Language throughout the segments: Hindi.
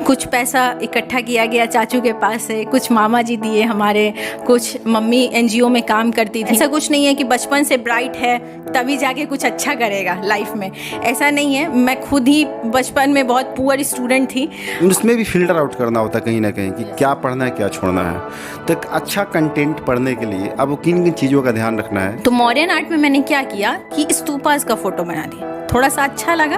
कुछ पैसा इकट्ठा किया गया चाचू के पास से, कुछ मामा जी दिए हमारे, कुछ मम्मी एनजीओ में काम करती थी। ऐसा कुछ नहीं है कि बचपन से ब्राइट है तभी जाके कुछ अच्छा करेगा लाइफ में, ऐसा नहीं है। मैं खुद ही बचपन में बहुत पुअर स्टूडेंट थी। उसमें भी फिल्टर आउट करना होता है कहीं ना कहीं कि क्या पढ़ना है क्या छोड़ना है। तो एक अच्छा कंटेंट पढ़ने के लिए अब किन किन चीज़ों का ध्यान रखना है। तो मॉडर्न आर्ट में मैंने क्या किया कि स्तूपास का फोटो बना दिया, थोड़ा सा अच्छा लगा,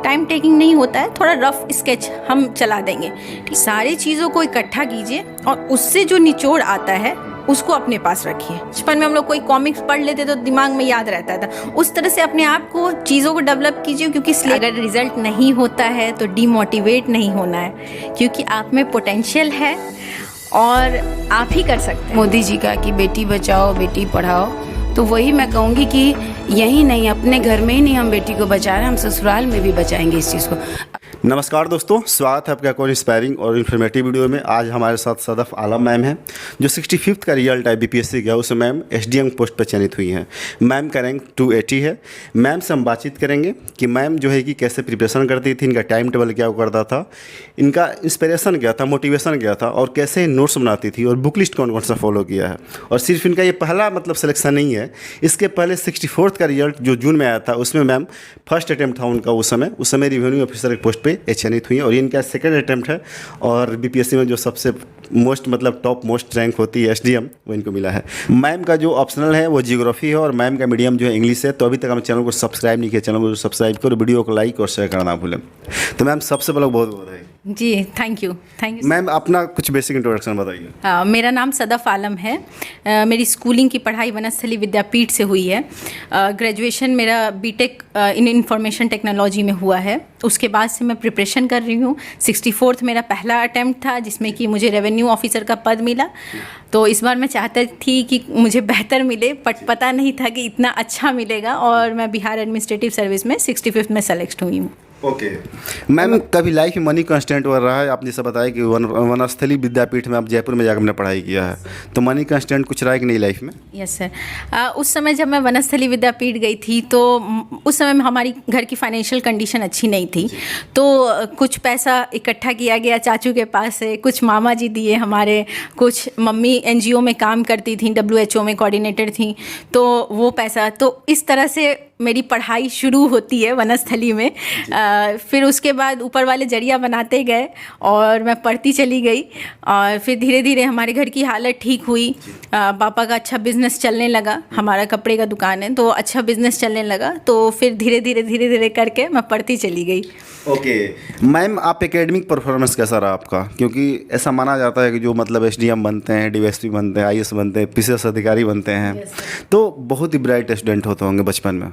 टाइम टेकिंग नहीं होता है, थोड़ा रफ स्केच हम चला देंगे। सारी चीज़ों को इकट्ठा कीजिए और उससे जो निचोड़ आता है उसको अपने पास रखिए। बचपन में हम लोग कोई कॉमिक्स पढ़ लेते तो दिमाग में याद रहता था, उस तरह से अपने आप को चीज़ों को डेवलप कीजिए। क्योंकि अगर रिजल्ट नहीं होता है तो डीमोटिवेट नहीं होना है, क्योंकि आप में पोटेंशियल है और आप ही कर सकते हैं। मोदी जी का कि बेटी बचाओ बेटी पढ़ाओ, तो वही मैं कहूँगी कि यही नहीं, अपने घर में ही नहीं हम बेटी को बचा रहे हैं, हम ससुराल में भी बचाएंगे इस चीज़ को। नमस्कार दोस्तों, स्वागत है आपका कोई इंस्पायरिंग और इन्फॉर्मेटिव वीडियो में। आज हमारे साथ सदफ आलम मैम हैं जो 65th का रिजल्ट है बीपीएससी का, उसमें मैम एसडीएम पोस्ट पर चयनित हुई हैं। मैम का रैंक 280 है। मैम से हम बातचीत करेंगे कि मैम जो है कि कैसे प्रिपरेशन करती थी, इनका टाइम टेबल क्या करता था, इनका इंस्पिरेशन क्या था, मोटिवेशन क्या था और कैसे नोट्स बनाती थी और बुक लिस्ट कौन कौन सा फॉलो किया है। और सिर्फ इनका ये पहला सिलेक्शन नहीं है, इसके पहले 64th का रिजल्ट जो जून में आया था उसमें मैम फर्स्ट अटैम्प्ट था उनका। उस समय रिवेन्यू ऑफिसर के पोस्ट पे चयनित हुई और ये इनका सेकंड अटैम्प्ट है। और बीपीएससी में जो सबसे मोस्ट टॉप मोस्ट रैंक होती है एसडीएम, वो इनको मिला है। मैम का जो ऑप्शनल है वो जियोग्राफी है और मैम का मीडियम जो है इंग्लिश है। तो अभी तक हम चैनल को सब्सक्राइब नहीं किया, चैनल को सब्सक्राइब करो, वीडियो को लाइक और शेयर करना ना भूलें। तो मैम सबसे पहले बहुत बहुत है जी, थैंक यू मैम। अपना कुछ बेसिक इंट्रोडक्शन बताइए। मेरा नाम सदफ आलम है। मेरी स्कूलिंग की पढ़ाई वनस्थली विद्यापीठ से हुई है। ग्रेजुएशन मेरा बीटेक इन इंफॉर्मेशन टेक्नोलॉजी में हुआ है। उसके बाद से मैं प्रिपरेशन कर रही हूँ। 64th मेरा पहला अटैम्प्ट था जिसमें कि मुझे रेवेन्यू ऑफिसर का पद मिला। तो इस बार मैं चाहती थी कि मुझे बेहतर मिले, बट पता नहीं था कि इतना अच्छा मिलेगा और मैं बिहार एडमिनिस्ट्रेटिव सर्विस में 65th में सेलेक्ट हुई हूँ। ओके मैम, कभी लाइफ में मनी कंस्टेंट हो रहा है? आपने सब बताया कि वनस्थली विद्यापीठ में आप जयपुर में जाकर हमने पढ़ाई किया है, तो मनी कंस्टेंट कुछ रहा है कि नहीं लाइफ में? Yes sir. उस समय जब मैं वनस्थली विद्यापीठ गई थी तो उस समय हमारी घर की फाइनेंशियल कंडीशन अच्छी नहीं थी। तो कुछ पैसा इकट्ठा किया गया चाचू के पास से, कुछ मामा जी दिए हमारे, कुछ मम्मी एनजीओ में काम करती थी, WHO में कोऑर्डिनेटर थी, तो वो पैसा, तो इस तरह से मेरी पढ़ाई शुरू होती है वनस्थली में। फिर उसके बाद ऊपर वाले जरिया बनाते गए और मैं पढ़ती चली गई और फिर धीरे धीरे हमारे घर की हालत ठीक हुई। पापा का अच्छा बिजनेस चलने लगा, हमारा कपड़े का दुकान है, तो अच्छा बिजनेस चलने लगा। तो फिर धीरे धीरे करके मैं पढ़ती चली गई। ओके मैम, आप एकेडमिक परफॉर्मेंस कैसा रहा आपका? क्योंकि ऐसा माना जाता है कि जो एसडीएम बनते हैं, डीएसपी बनते हैं, आईएएस बनते हैं, पीसीएस अधिकारी बनते हैं, तो बहुत ही ब्राइट स्टूडेंट होते होंगे बचपन में।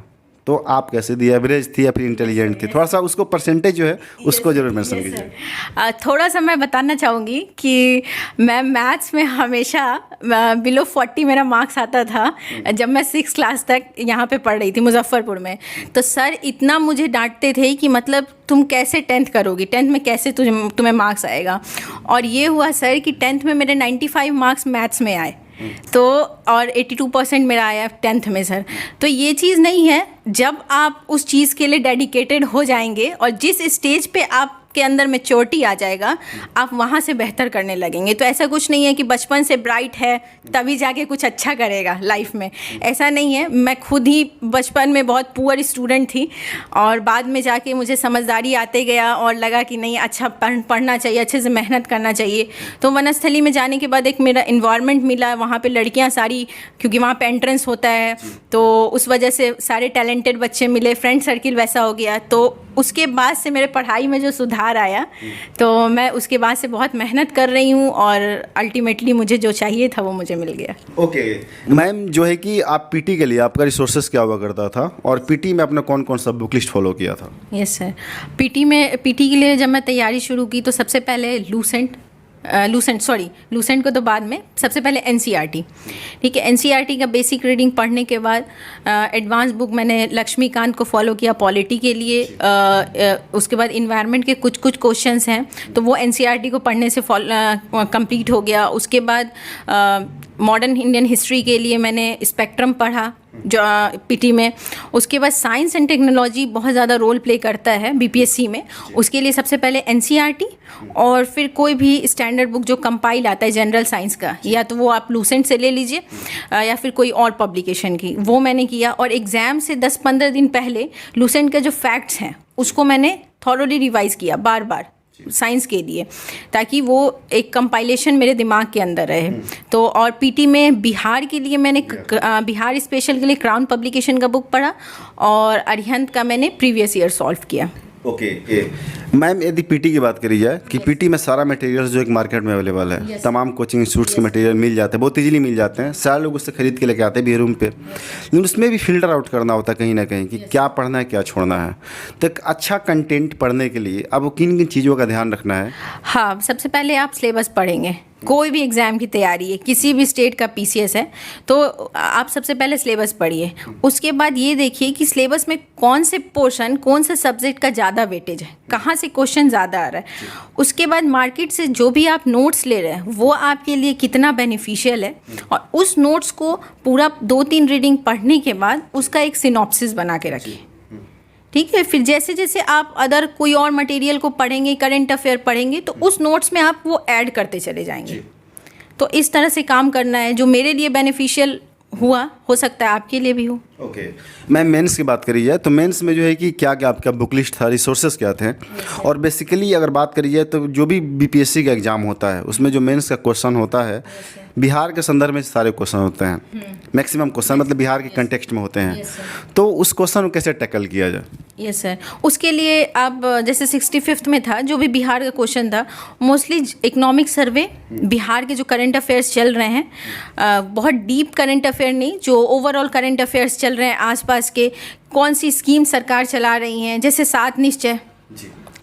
तो आप कैसे थी? एवरेज थी या फिर इंटेलिजेंट थी? थोड़ा सा उसको परसेंटेज जो है उसको जरूर मेंशन कीजिए। थोड़ा सा मैं बताना चाहूँगी कि मैं मैथ्स में हमेशा बिलो 40 मेरा मार्क्स आता था जब मैं 6th क्लास तक यहाँ पे पढ़ रही थी मुजफ्फरपुर में। तो सर इतना मुझे डांटते थे कि मतलब तुम कैसे 10th करोगी, 10th में कैसे तुम्हें मार्क्स आएगा। और ये हुआ सर कि 10th में मेरे 95 मार्क्स मैथ्स में आए, तो और 82% मेरा आया 10th में सर। तो ये चीज़ नहीं है, जब आप उस चीज़ के लिए डेडिकेटेड हो जाएंगे और जिस स्टेज पे आप के अंदर मैच्योरिटी आ जाएगा, आप वहाँ से बेहतर करने लगेंगे। तो ऐसा कुछ नहीं है कि बचपन से ब्राइट है तभी जाके कुछ अच्छा करेगा लाइफ में, ऐसा नहीं है। मैं खुद ही बचपन में बहुत पुअर स्टूडेंट थी और बाद में जाके मुझे समझदारी आते गया और लगा कि नहीं, अच्छा पढ़ना चाहिए, अच्छे से मेहनत करना चाहिए। तो वनस्थली में जाने के बाद एक मेरा इन्वायरमेंट मिला, वहाँ पर लड़कियाँ सारी, क्योंकि वहाँ पर एंट्रेंस होता है, तो उस वजह से सारे टैलेंटेड बच्चे मिले, फ्रेंड सर्किल वैसा हो गया। तो उसके बाद से मेरे पढ़ाई में जो सुधार आया, तो मैं उसके बाद से बहुत मेहनत कर रही हूँ और अल्टीमेटली मुझे जो चाहिए था वो मुझे मिल गया। ओके मैम, जो है कि आप पीटी के लिए आपका रिसोर्सेज क्या हुआ करता था और पीटी में आपने कौन कौन सा बुक लिस्ट फॉलो किया था? Yes sir. पीटी के लिए जब मैं तैयारी शुरू की तो सबसे पहले लूसेंट को तो बाद में, सबसे पहले एनसीईआरटी, ठीक है। एनसीईआरटी का बेसिक रीडिंग पढ़ने के बाद एडवांस बुक मैंने लक्ष्मीकांत को फॉलो किया पॉलिटी के लिए। उसके बाद इन्वायरमेंट के कुछ क्वेश्चंस हैं तो वो एनसीईआरटी को पढ़ने से कंप्लीट हो गया। उसके बाद मॉडर्न इंडियन हिस्ट्री के लिए मैंने स्पेक्ट्रम पढ़ा, जो पीटी में। उसके बाद साइंस एंड टेक्नोलॉजी बहुत ज़्यादा रोल प्ले करता है बीपीएससी में। उसके लिए सबसे पहले एनसीईआरटी और फिर कोई भी स्टैंडर्ड बुक जो कंपाइल आता है जनरल साइंस का, या तो वो आप लूसेंट से ले लीजिए या फिर कोई और पब्लिकेशन की, वो मैंने किया। और एग्ज़ाम से 10-15 दिन पहले लूसेंट के जो फैक्ट्स हैं उसको मैंने थॉरोली रिवाइज़ किया बार बार साइंस के लिए, ताकि वो एक कंपाइलेशन मेरे दिमाग के अंदर रहे। तो और पीटी में बिहार के लिए मैंने बिहार स्पेशल के लिए क्राउन पब्लिकेशन का बुक पढ़ा और अरिहंत का मैंने प्रीवियस ईयर सॉल्व किया। ओके मैम, यदि पीटी की बात करी जाए कि पीटी में सारा मटेरियल जो एक मार्केट में अवेलेबल है, तमाम कोचिंग इंस्टीट्यूट्स के मटेरियल मिल जाते हैं, बहुत इजीली मिल जाते हैं, सारे लोग उससे खरीद के लेके आते हैं भी रूम पे। लेकिन उसमें भी फिल्टर आउट करना होता है कहीं ना कहीं कि क्या पढ़ना है क्या छोड़ना है। तो एक अच्छा कंटेंट पढ़ने के लिए अब किन किन चीज़ों का ध्यान रखना है? हाँ, सबसे पहले आप सिलेबस पढ़ेंगे। कोई भी एग्ज़ाम की तैयारी है, किसी भी स्टेट का पीसीएस है, तो आप सबसे पहले सिलेबस पढ़िए। उसके बाद ये देखिए कि सिलेबस में कौन से पोर्शन, कौन से सब्जेक्ट का ज़्यादा वेटेज है, कहाँ से क्वेश्चन ज़्यादा आ रहा है। उसके बाद मार्केट से जो भी आप नोट्स ले रहे हैं वो आपके लिए कितना बेनिफिशियल है, और उस नोट्स को पूरा 2-3 रीडिंग पढ़ने के बाद उसका एक सिनॉप्सिस बना के रखिए। ठीक है, फिर जैसे जैसे आप अदर कोई और मटेरियल को पढ़ेंगे, करंट अफेयर पढ़ेंगे, तो उस नोट्स में आप वो ऐड करते चले जाएंगे। तो इस तरह से काम करना है, जो मेरे लिए बेनिफिशियल हुआ हो सकता है आपके लिए भी हो। ओके मैम, मेंस की बात करी जाए तो मेंस में जो है कि क्या क्या आपका बुक लिस्ट था, रिसोर्सेज क्या थे, और बेसिकली अगर बात करी जाए तो जो भी बीपीएससी का एग्ज़ाम होता है उसमें जो मेंस का क्वेश्चन होता है बिहार के संदर्भ में सारे क्वेश्चन होते हैं, मैक्सिमम क्वेश्चन मतलब बिहार के कंटेक्स्ट में होते हैं। तो उस क्वेश्चन को कैसे टैकल किया जाए? यस सर, उसके लिए आप जैसे 65th में था जो भी बिहार का क्वेश्चन था, मोस्टली इकोनॉमिक सर्वे, बिहार के जो करंट अफेयर्स चल रहे हैं, बहुत डीप करंट अफेयर नहीं, जो ओवरऑल करंट अफेयर्स चल रहे हैं आसपास के, कौन सी स्कीम सरकार चला रही हैं, जैसे 7 निश्चय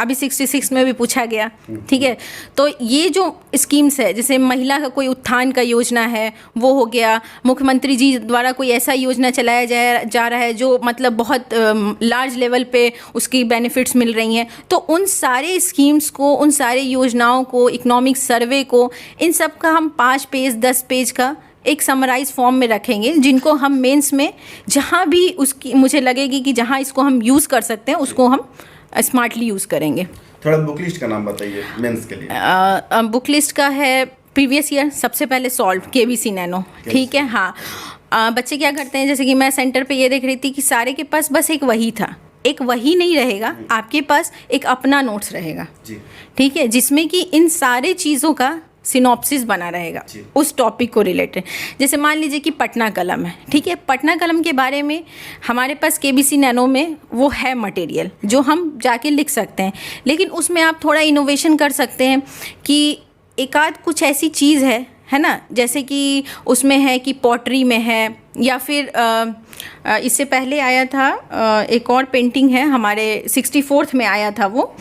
अभी 66 में भी पूछा गया। ठीक है, तो ये जो स्कीम्स है, जैसे महिला का कोई उत्थान का योजना है वो हो गया, मुख्यमंत्री जी द्वारा कोई ऐसा योजना चलाया जा रहा है जो मतलब बहुत लार्ज लेवल पे उसकी बेनिफिट्स मिल रही हैं, तो उन सारे स्कीम्स को, उन सारे योजनाओं को, इकोनॉमिक सर्वे को, इन सब का हम 5 पेज 10 पेज का एक समराइज फॉर्म में रखेंगे, जिनको हम मेंस में जहाँ भी उसकी मुझे लगेगी कि जहाँ इसको हम यूज़ कर सकते हैं उसको हम स्मार्टली यूज़ करेंगे। थोड़ा बुक लिस्ट का नाम बताइए मेंस के लिए। बुक लिस्ट का है प्रीवियस ईयर सबसे पहले सॉल्व केबीसी नैनो। ठीक है, हाँ। बच्चे क्या करते हैं, जैसे कि मैं सेंटर पे ये देख रही थी कि सारे के पास बस एक वही था। एक वही नहीं रहेगा, आपके पास एक अपना नोट्स रहेगा। ठीक है, जिसमें कि इन सारे चीज़ों का सिनॉप्सिस बना रहेगा उस टॉपिक को रिलेटेड। जैसे मान लीजिए कि पटना कलम है, ठीक है, पटना कलम के बारे में हमारे पास केबीसी नैनो में वो है मटेरियल जो हम जाके लिख सकते हैं, लेकिन उसमें आप थोड़ा इनोवेशन कर सकते हैं कि एक आध कुछ ऐसी चीज़ है ना, जैसे कि उसमें है कि पॉटरी में है, या फिर इससे पहले आया था एक और पेंटिंग है हमारे 64th में आया था, वो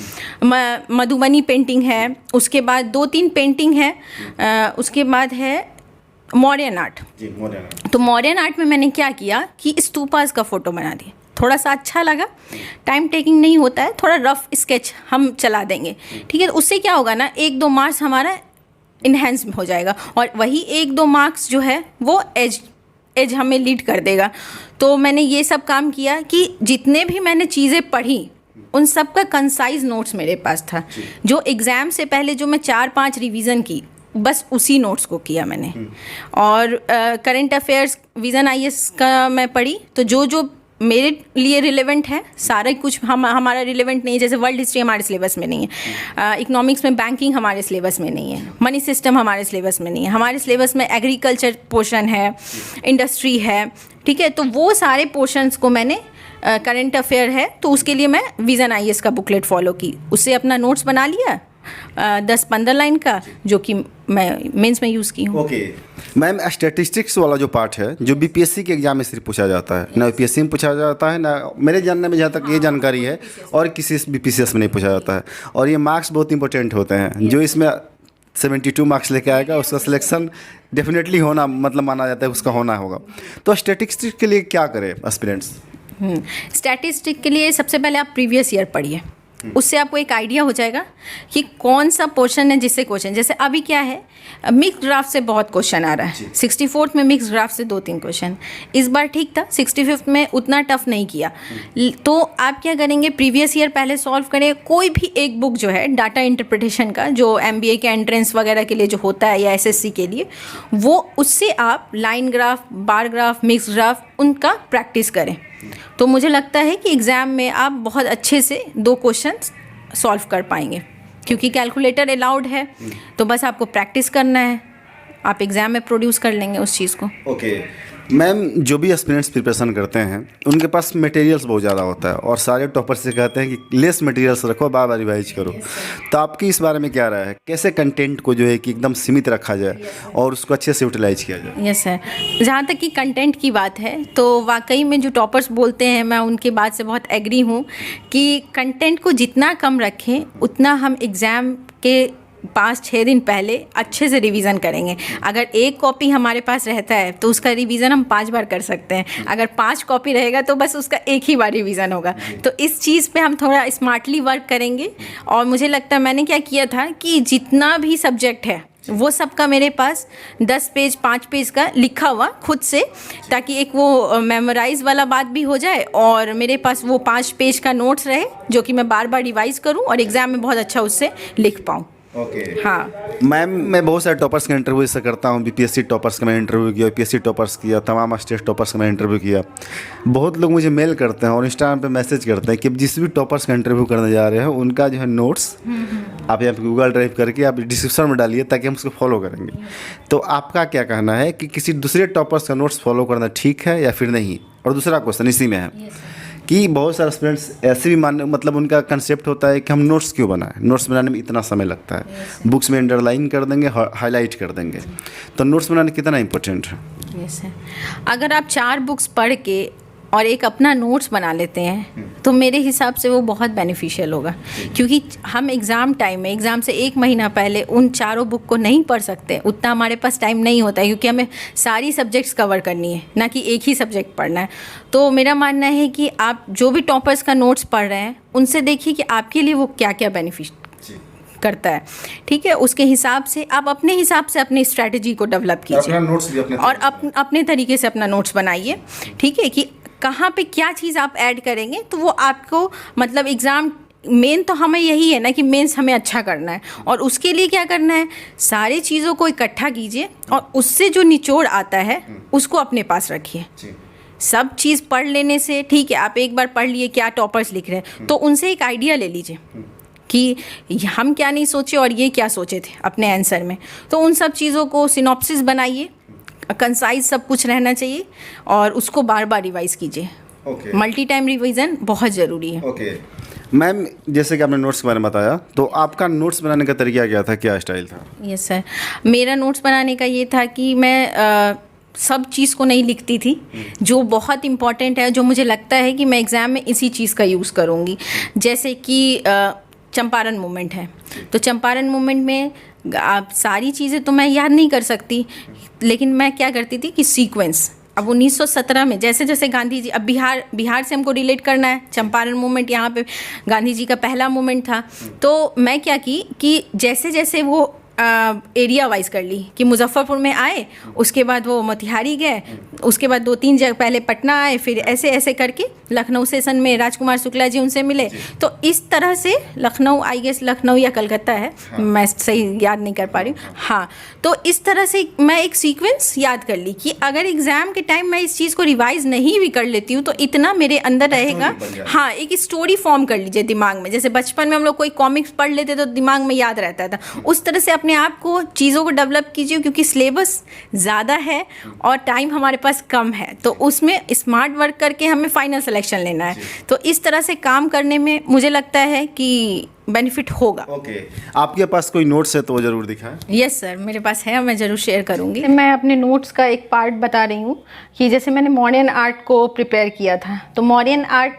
मधुबनी पेंटिंग है। उसके बाद 2-3 पेंटिंग है, उसके बाद है मॉडर्न आर्ट। तो मॉडर्न आर्ट में मैंने क्या किया कि स्तूपास का फ़ोटो बना दिया, थोड़ा सा अच्छा लगा, टाइम टेकिंग नहीं होता है, थोड़ा रफ स्केच हम चला देंगे। ठीक है, तो उससे क्या होगा ना, 1-2 मार्क्स हमारा इन्हेंस हो जाएगा, और वही 1-2 मार्क्स जो है वो एज हमें लीड कर देगा। तो मैंने ये सब काम किया कि जितने भी मैंने चीज़ें पढ़ी उन सब का कंसाइज नोट्स मेरे पास था। जो एग्ज़ाम से पहले जो मैं 4-5 रिवीज़न की, बस उसी नोट्स को किया मैंने। और करंट अफेयर्स विज़न आईएएस का मैं पढ़ी, तो जो मेरे लिए रिलेवेंट है, सारा कुछ हमारा रिलेवेंट नहीं है। जैसे वर्ल्ड हिस्ट्री हमारे सिलेबस में नहीं है, इकोनॉमिक्स में बैंकिंग हमारे सिलेबस में नहीं है, मनी सिस्टम हमारे सिलेबस में नहीं है, हमारे सिलेबस में एग्रीकल्चर पोर्शन है, इंडस्ट्री है। ठीक है, तो वो सारे पोर्शंस को मैंने करंट अफेयर है तो उसके लिए मैं विज़न आईएएस का बुकलेट फॉलो की, उससे अपना नोट्स बना लिया 10-15 लाइन का, जो कि मैं मेंस में यूज़ की हूँ। ओके मैम, स्टैटिस्टिक्स वाला जो पार्ट है जो बीपीएससी के एग्जाम में सिर्फ पूछा जाता है, ना यूपीएससी में पूछा जाता है, ना मेरे जानने में जहाँ तक ये जानकारी है, और किसी बीपीसीएस में नहीं पूछा जाता है। और ये मार्क्स बहुत इंपॉर्टेंट होते हैं, जो इसमें 72 मार्क्स लेके आएगा उसका सिलेक्शन डेफिनेटली होना, मतलब माना जाता है उसका होना होगा। तो स्टैटिस्टिक्स के लिए क्या करें एस्पिरेंट्स? स्टैटिस्टिक के लिए सबसे पहले आप प्रीवियस ईयर पढ़िए। उससे आपको एक आइडिया हो जाएगा कि कौन सा पोर्शन है जिससे क्वेश्चन, जैसे अभी क्या है मिक्स ड्राफ्ट से बहुत क्वेश्चन आ रहा है, 64th में मिक्स ड्राफ्ट से 2-3 क्वेश्चन, इस बार ठीक था, 65th में उतना टफ नहीं किया। तो आप क्या करेंगे, प्रीवियस ईयर पहले सॉल्व करें, कोई भी एक बुक जो है डाटा इंटरप्रिटेशन का जो MBA के एंट्रेंस वगैरह के लिए जो होता है या SSC के लिए, वो उससे आप line graph, bar graph, mix graph उनका प्रैक्टिस करें। तो मुझे लगता है कि एग्ज़ाम में आप बहुत अच्छे से 2 क्वेश्चन सॉल्व कर पाएंगे, क्योंकि कैलकुलेटर अलाउड है, तो बस आपको प्रैक्टिस करना है, आप एग्ज़ाम में प्रोड्यूस कर लेंगे उस चीज़ को। ओके मैम, जो भी एस्पिरेंट्स प्रिपरेशन करते हैं उनके पास मटेरियल्स बहुत ज़्यादा होता है और सारे टॉपर्स से कहते हैं कि लेस मटेरियल्स रखो, बार बार रिवाइज करो। तो आपकी इस बारे में क्या राय है, कैसे कंटेंट को जो है कि एकदम सीमित रखा जाए और उसको अच्छे से यूटिलाइज किया जाए? यस सर, जहाँ तक कि कंटेंट की बात है तो वाकई में जो टॉपर्स बोलते हैं, मैं उनकी बात से बहुत एग्री हूँ कि कंटेंट को जितना कम रखें उतना हम एग्ज़ाम के 5-6 दिन पहले अच्छे से रिवीजन करेंगे। अगर एक कॉपी हमारे पास रहता है तो उसका रिवीजन हम 5 बार कर सकते हैं, अगर 5 कॉपी रहेगा तो बस उसका एक ही बार रिवीजन होगा। तो इस चीज़ पे हम थोड़ा स्मार्टली वर्क करेंगे। और मुझे लगता है मैंने क्या किया था कि जितना भी सब्जेक्ट है वो सब का मेरे पास 10 पेज 5 पेज का लिखा हुआ खुद से, ताकि एक वो मेमोराइज वाला बात भी हो जाए और मेरे पास वो 5 पेज का नोट्स रहे जो कि मैं बार बार रिवाइज करूं और एग्ज़ाम में बहुत अच्छा उससे लिख पाऊं। ओके हाँ मैम, मैं बहुत सारे टॉपर्स का इंटरव्यू इससे करता हूँ। BPSC टॉपर्स का मैं इंटरव्यू किया, PSC टॉपर्स किया, तमाम स्टेट टॉपर्स का मैं इंटरव्यू किया। बहुत लोग मुझे मेल करते हैं और इंस्टाग्राम पे मैसेज करते हैं कि जिस भी टॉपर्स का इंटरव्यू करने जा रहे हैं उनका जो है नोट्स आप यहाँ पे गूगल ड्राइव करके आप डिस्क्रिप्शन में डालिए ताकि हम उसको फॉलो करेंगे। तो आपका क्या कहना है कि किसी दूसरे टॉपर्स का नोट्स फॉलो करना ठीक है या फिर नहीं? और दूसरा क्वेश्चन इसी में है कि बहुत सारे स्टूडेंट्स ऐसे भी मतलब उनका कंसेप्ट होता है कि हम नोट्स क्यों बनाएं, नोट्स बनाने में इतना समय लगता है, बुक्स में अंडरलाइन कर देंगे, हाईलाइट कर देंगे, तो नोट्स बनाने कितना इंपॉर्टेंट है? यस है, अगर आप 4 बुक्स पढ़ के और एक अपना नोट्स बना लेते हैं तो मेरे हिसाब से वो बहुत बेनिफिशियल होगा, क्योंकि हम एग्ज़ाम टाइम में, एग्ज़ाम से 1 महीना पहले उन 4 बुक को नहीं पढ़ सकते, उतना हमारे पास टाइम नहीं होता है, क्योंकि हमें सारी सब्जेक्ट्स कवर करनी है, ना कि एक ही सब्जेक्ट पढ़ना है। तो मेरा मानना है कि आप जो भी टॉपर्स का नोट्स पढ़ रहे हैं उनसे देखिए कि आपके लिए वो क्या क्या बेनिफिट करता है, ठीक है, उसके हिसाब से आप अपने हिसाब से अपनी स्ट्रैटेजी को डेवलप कीजिए और अपने तरीके से अपना नोट्स बनाइए, ठीक है, कि कहाँ पे क्या चीज़ आप ऐड करेंगे तो वो आपको, मतलब एग्ज़ाम मेन तो हमें यही है ना कि मेंस हमें अच्छा करना है, और उसके लिए क्या करना है, सारी चीज़ों को इकट्ठा कीजिए और उससे जो निचोड़ आता है उसको अपने पास रखिए। सब चीज़ पढ़ लेने से, ठीक है, आप एक बार पढ़ लिए क्या टॉपर्स लिख रहे हैं तो उनसे एक आइडिया ले लीजिए कि हम क्या नहीं सोचे और ये क्या सोचे थे अपने आंसर में, तो उन सब चीज़ों को सिनॉप्सिस बनाइए, कंसाइज सब कुछ रहना चाहिए और उसको बार बार रिवाइज कीजिए। मल्टी टाइम रिवीजन बहुत ज़रूरी है। ओके मैम, जैसे कि आपने नोट्स के बारे में बताया, तो आपका नोट्स बनाने का तरीका क्या था, क्या स्टाइल था? यस सर, मेरा नोट्स बनाने का ये था कि मैं सब चीज़ को नहीं लिखती थी, जो बहुत इम्पॉर्टेंट है, जो मुझे लगता है कि मैं एग्ज़ाम में इसी चीज़ का यूज़ करूँगी। जैसे कि चंपारण मूवमेंट है, तो चंपारण मूवमेंट में आप सारी चीज़ें तो मैं याद नहीं कर सकती, लेकिन मैं क्या करती थी कि सीक्वेंस, अब 1917 में जैसे जैसे गांधी जी, अब बिहार से हमको रिलेट करना है, चंपारण मूवमेंट यहाँ पे गांधी जी का पहला मूवमेंट था, तो मैं क्या की कि जैसे जैसे वो एरिया वाइज कर ली कि मुजफ्फरपुर में आए, उसके बाद वो मोतिहारी गए, उसके बाद 2-3 जगह पहले पटना आए, फिर ऐसे ऐसे करके लखनऊ सेशन में राजकुमार शुक्ला जी उनसे मिले, तो इस तरह से लखनऊ, आई गेस लखनऊ या कलकत्ता है, मैं सही याद नहीं कर पा रही हूँ, हाँ, तो इस तरह से मैं एक सीक्वेंस याद कर ली कि अगर एग्ज़ाम के टाइम मैं इस चीज़ को रिवाइज नहीं भी कर लेती हूँ तो इतना मेरे अंदर रहेगा, हाँ, एक स्टोरी फॉर्म कर लीजिए दिमाग में, जैसे बचपन में हम लोग कोई कॉमिक्स पढ़ लेते तो दिमाग में याद रहता था, उस तरह से अपने आप को चीज़ों को डेवलप कीजिए, क्योंकि सिलेबस ज़्यादा है और टाइम हमारे पास कम है, तो उसमें स्मार्ट वर्क करके हमें फाइनल सिलेक्शन लेना है, तो इस तरह से काम करने में मुझे लगता है कि बेनिफिट होगा। ओके, आपके पास कोई नोट्स है तो वो जरूर दिखाएं। यस सर, मेरे पास है, मैं ज़रूर शेयर करूँगी। मैं अपने नोट्स का एक पार्ट बता रही हूँ कि जैसे मैंने मौर्यन आर्ट को प्रिपेयर किया था, तो मौर्यन आर्ट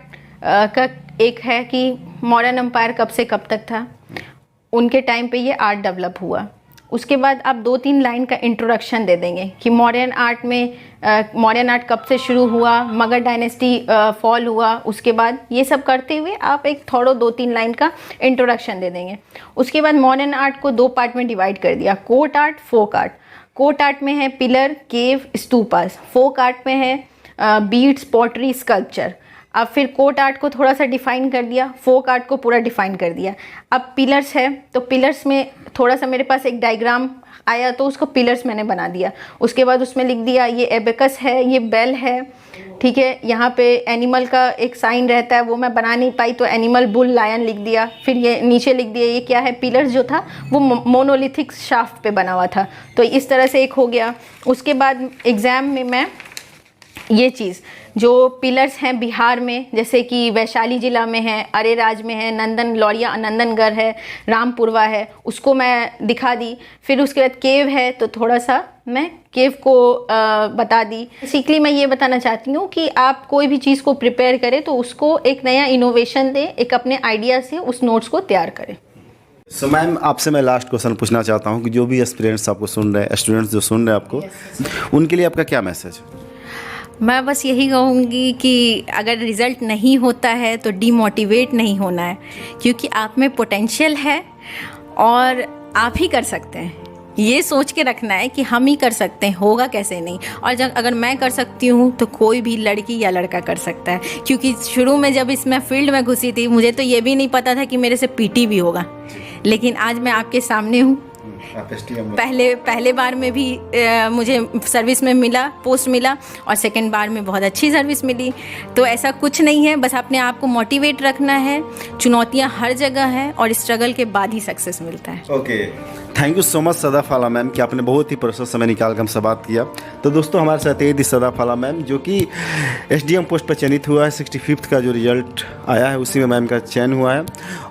का एक है कि मौर्यन एम्पायर कब से कब तक था, उनके टाइम पे ये आर्ट डेवलप हुआ, उसके बाद आप 2-3 लाइन का इंट्रोडक्शन दे देंगे कि मॉडर्न आर्ट में मॉडर्न आर्ट कब से शुरू हुआ, मगध डायनेस्टी फॉल हुआ, उसके बाद ये सब करते हुए आप एक थोड़ा 2-3 लाइन का इंट्रोडक्शन दे देंगे। उसके बाद मॉडर्न आर्ट को 2 पार्ट में डिवाइड कर दिया, court art, folk art. Court art में है पिलर, केव, स्तूपास। फोक आर्ट में है बीड्स, पॉटरी, स्कल्पचर। अब फिर कोर्ट आर्ट को थोड़ा सा डिफ़ाइन कर दिया, फोक आर्ट को पूरा डिफ़ाइन कर दिया। अब पिलर्स है तो पिलर्स में थोड़ा सा मेरे पास एक डायग्राम आया तो उसको पिलर्स मैंने बना दिया। उसके बाद उसमें लिख दिया ये एबेकस है, ये बेल है, ठीक है। यहाँ पे एनिमल का एक साइन रहता है वो मैं बना नहीं पाई तो एनिमल, बुल, लायन लिख दिया। फिर ये नीचे लिख दिया ये क्या है, पिलर्स जो था वो मोनोलिथिक शाफ्ट पे बना हुआ था, तो इस तरह से एक हो गया। उसके बाद एग्ज़ाम में मैं ये चीज़ जो पिलर्स हैं बिहार में, जैसे कि वैशाली ज़िला में है, अरेराज में है, नंदन लौरिया नंदनगढ़ है, रामपुरवा है, उसको मैं दिखा दी। फिर उसके बाद केव है तो थोड़ा सा मैं केव को बता दी। बेसिकली मैं ये बताना चाहती हूँ कि आप कोई भी चीज़ को प्रिपेयर करें तो उसको एक नया इनोवेशन दें, एक अपने आइडिया से उस नोट्स को तैयार करें। सो मैम आपसे मैं लास्ट क्वेश्चन पूछना चाहता हूँ कि जो भी एस्पिरेंट्स आपको सुन रहे हैं, स्टूडेंट्स जो सुन रहे हैं आपको, उनके लिए आपका क्या मैसेज है? मैं बस यही कहूँगी कि अगर रिज़ल्ट नहीं होता है तो डीमोटिवेट नहीं होना है, क्योंकि आप में पोटेंशियल है और आप ही कर सकते हैं। ये सोच के रखना है कि हम ही कर सकते हैं, होगा कैसे नहीं। और जब अगर मैं कर सकती हूँ तो कोई भी लड़की या लड़का कर सकता है, क्योंकि शुरू में जब इसमें फील्ड में घुसी थी मुझे तो ये भी नहीं पता था कि मेरे से पीटी भी होगा, लेकिन आज मैं आपके सामने हूँ। पहले बार में भी मुझे सर्विस में मिला, पोस्ट मिला, और सेकंड बार में बहुत अच्छी सर्विस मिली। तो ऐसा कुछ नहीं है, बस अपने आप को मोटिवेट रखना है। चुनौतियां हर जगह हैं और स्ट्रगल के बाद ही सक्सेस मिलता है। Okay, thank you so much Sadaf Alam ma'am कि आपने बहुत ही प्रोसेस समय निकाल कर हमसे बात किया। तो दोस्तों हमारे साथ ये थी सदाफ आलम मैम जो कि एसडीएम पोस्ट पर चयनित हुआ है। 65th का जो रिजल्ट आया है उसी में मैम का चयन हुआ है।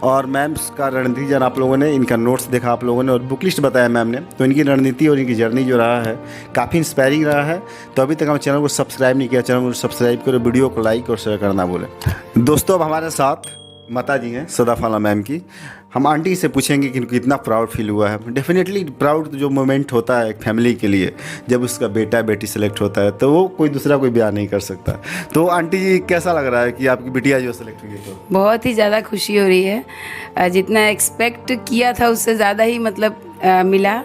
और मैम का रणनीति जन आप लोगों ने, इनका नोट्स देखा आप लोगों ने और बुक लिस्ट बताया मैम ने, तो इनकी रणनीति और इनकी जर्नी जो रहा है काफ़ी इंस्पायरिंग रहा है। तो अभी तक हम चैनल को सब्सक्राइब नहीं किया, चैनल को सब्सक्राइब करो, वीडियो को लाइक और शेयर करना बोले। दोस्तों अब हमारे साथ माता जी हैं सदाफ आलम मैम की, हम आंटी से पूछेंगे कि इनको कितना प्राउड फील हुआ है। डेफिनेटली प्राउड जो मोमेंट होता है एक फैमिली के लिए, जब उसका बेटा बेटी सेलेक्ट होता है तो वो कोई दूसरा कोई बयान नहीं कर सकता। तो आंटी जी कैसा लग रहा है कि आपकी बिटिया जो सेलेक्ट हुई है? तो बहुत ही ज़्यादा खुशी हो रही है। जितना एक्सपेक्ट किया था उससे ज़्यादा ही मतलब मिला।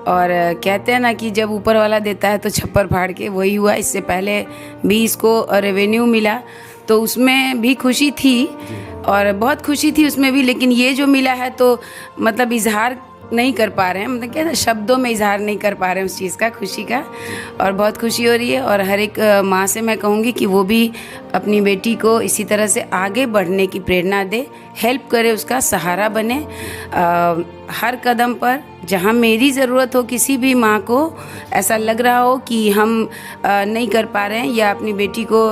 और कहते हैं ना कि जब ऊपर वाला देता है तो छप्पर फाड़ के, वही हुआ। इससे पहले भी इसको रेवेन्यू मिला तो उसमें भी खुशी थी और बहुत खुशी थी उसमें भी, लेकिन ये जो मिला है तो मतलब इजहार नहीं कर पा रहे हैं, मतलब क्या शब्दों में इजहार नहीं कर पा रहे हैं उस चीज़ का, खुशी का। और बहुत खुशी हो रही है। और हर एक माँ से मैं कहूँगी कि वो भी अपनी बेटी को इसी तरह से आगे बढ़ने की प्रेरणा दे, हेल्प करे, उसका सहारा बने। हर कदम पर जहाँ मेरी ज़रूरत हो, किसी भी माँ को ऐसा लग रहा हो कि हम नहीं कर पा रहे हैं या अपनी बेटी को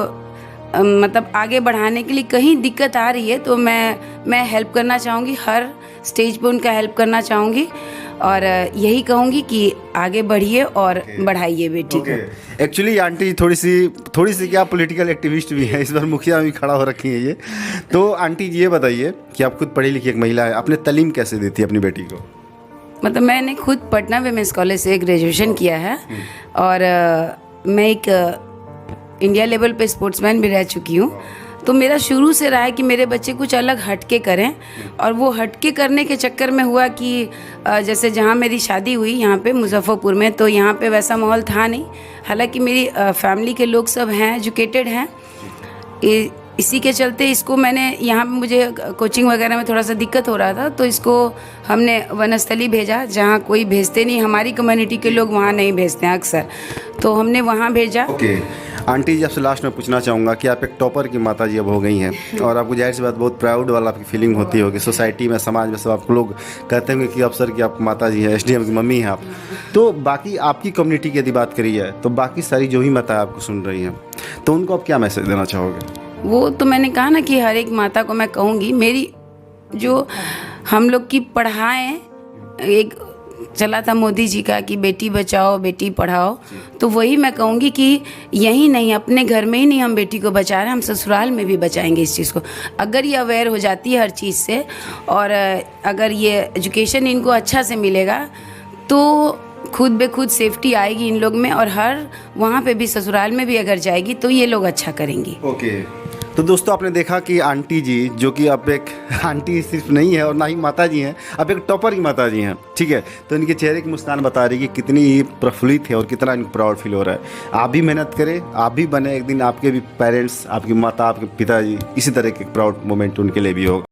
मतलब आगे बढ़ाने के लिए कहीं दिक्कत आ रही है, तो मैं हेल्प करना चाहूँगी, हर स्टेज पे उनका हेल्प करना चाहूँगी। और यही कहूँगी कि आगे बढ़िए और बढ़ाइए बेटी को। एक्चुअली आंटी थोड़ी सी क्या पॉलिटिकल एक्टिविस्ट भी है, इस बार मुखिया भी खड़ा हो रखी है ये। तो आंटी ये बताइए कि आप खुद पढ़ी लिखी एक महिला है, आपने तालीम कैसे देती है अपनी बेटी को? मतलब मैंने खुद पटना विमेंस कॉलेज से ग्रेजुएशन किया है और मैं एक इंडिया लेवल पे स्पोर्ट्समैन भी रह चुकी हूँ। तो मेरा शुरू से रहा है कि मेरे बच्चे कुछ अलग हटके करें, और वो हटके करने के चक्कर में हुआ कि जैसे जहाँ मेरी शादी हुई यहाँ पे मुजफ्फरपुर में, तो यहाँ पे वैसा माहौल था नहीं। हालांकि मेरी फैमिली के लोग सब हैं, एजुकेटेड हैं, इसी के चलते इसको मैंने यहाँ पे, मुझे कोचिंग वगैरह में थोड़ा सा दिक्कत हो रहा था तो इसको हमने वनस्थली भेजा, जहाँ कोई भेजते नहीं, हमारी कम्युनिटी के लोग वहाँ नहीं भेजते हैं अक्सर, तो हमने वहाँ भेजा। आंटी जी आपसे लास्ट में पूछना चाहूँगा कि आप एक टॉपर की माता जी अब हो गई हैं और आपको जाहिर सी बात बहुत प्राउड वाला आपकी फीलिंग होती होगी, सोसाइटी में, समाज में सब आप लोग कहते होंगे कि अफसर की आप माता जी हैं, एसडीएम की मम्मी हैं आप। तो बाकी आपकी कम्युनिटी की यदि बात करी है तो बाकी सारी जो भी माता आपको सुन रही हैं तो उनको आप क्या मैसेज देना चाहोगे? वो तो मैंने कहा ना कि हर एक माता को मैं कहूँगी, मेरी जो हम लोग की पढ़ाएं, एक चला था मोदी जी का कि बेटी बचाओ बेटी पढ़ाओ, तो वही मैं कहूँगी कि यही नहीं, अपने घर में ही नहीं हम बेटी को बचा रहे, हम ससुराल में भी बचाएंगे इस चीज़ को। अगर ये अवेयर हो जाती है हर चीज़ से और अगर ये एजुकेशन इनको अच्छा से मिलेगा तो खुद बे खुद सेफ्टी आएगी इन लोग में, और हर वहाँ पे भी ससुराल में भी अगर जाएगी तो ये लोग अच्छा करेंगी। ओके। तो दोस्तों आपने देखा कि आंटी जी, जो कि अब एक आंटी सिर्फ नहीं है और ना ही माता जी हैं, अब एक टॉपर की माता जी हैं, ठीक है। तो इनके चेहरे की मुस्कान बता रही है कि कितनी ही प्रफुल्लित है और कितना इनको प्राउड फील हो रहा है। आप भी मेहनत करें, आप भी बने, एक दिन आपके भी पेरेंट्स, आपकी माता, आपके पिताजी इसी तरह के प्राउड मोमेंट उनके लिए भी होगा।